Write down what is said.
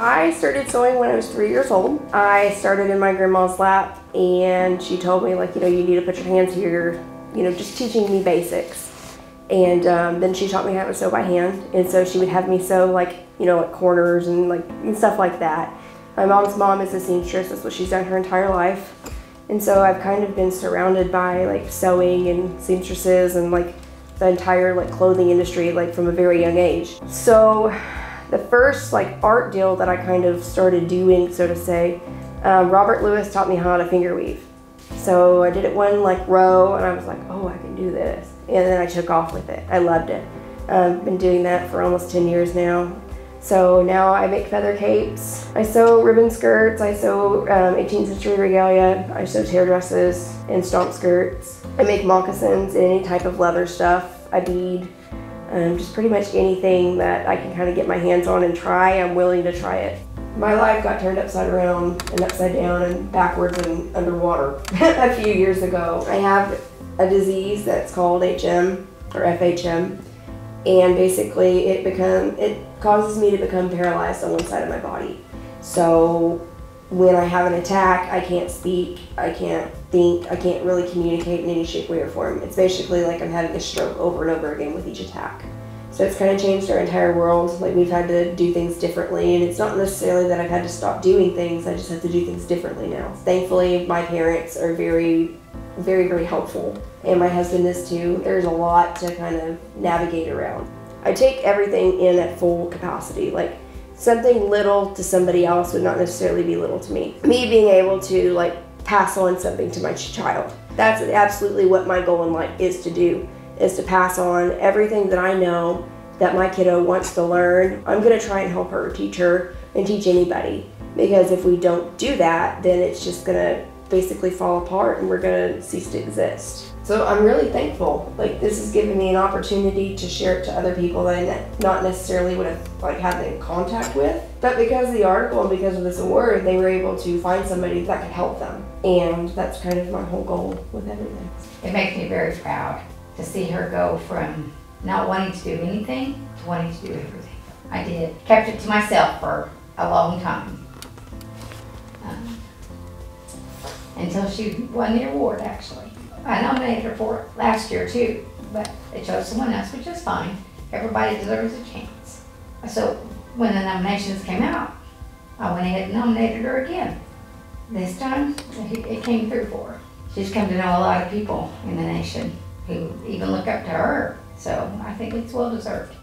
I started sewing when I was 3 years old. I started in my grandma's lap and she told me, like, you need to put your hands here, just teaching me basics. And then she taught me how to sew by hand. And so she would have me sew like corners and stuff like that. My mom's mom is a seamstress. That's what she's done her entire life. And so I've kind of been surrounded by like sewing and seamstresses and like the entire like clothing industry like from a very young age. So the first like art deal that I kind of started doing, so to say, Robert Lewis taught me how to finger weave. So I did it one like row and I was like, oh, I can do this. And then I took off with it. I loved it. I've been doing that for almost 10 years now. So now I make feather capes. I sew ribbon skirts. I sew 18th century regalia. I sew tear dresses and stomp skirts. I make moccasins and any type of leather stuff. I bead. Just pretty much anything that I can kind of get my hands on and try, I'm willing to try it. My life got turned upside around and upside down and backwards and underwater a few years ago. I have a disease that's called HM or FHM, and basically it causes me to become paralyzed on one side of my body. So when I have an attack, I can't speak, I can't think, I can't really communicate in any shape, way, or form. It's basically like I'm having a stroke over and over again with each attack. So it's kind of changed our entire world. Like, we've had to do things differently, and it's not necessarily that I've had to stop doing things, I just have to do things differently now. Thankfully, my parents are very, very helpful, and my husband is too. There's a lot to kind of navigate around. I take everything in at full capacity. Like, something little to somebody else would not necessarily be little to me. Me being able to like pass on something to my child. That's absolutely what my goal in life is to do, is to pass on everything that I know that my kiddo wants to learn. I'm gonna try and help her, teach her, and teach anybody. Because if we don't do that, then it's just gonna basically fall apart and we're gonna cease to exist. So I'm really thankful. Like, this has given me an opportunity to share it to other people that I not necessarily would have like had in contact with. But because of the article and because of this award, they were able to find somebody that could help them. And that's kind of my whole goal with everything. It makes me very proud to see her go from not wanting to do anything to wanting to do everything. I did. Kept it to myself for a long time. Until she won the award, actually. I nominated her for it last year too, but they chose someone else, which is fine. Everybody deserves a chance. So when the nominations came out, I went ahead and nominated her again. This time, it came through for her. She's come to know a lot of people in the nation who even look up to her, so I think it's well deserved.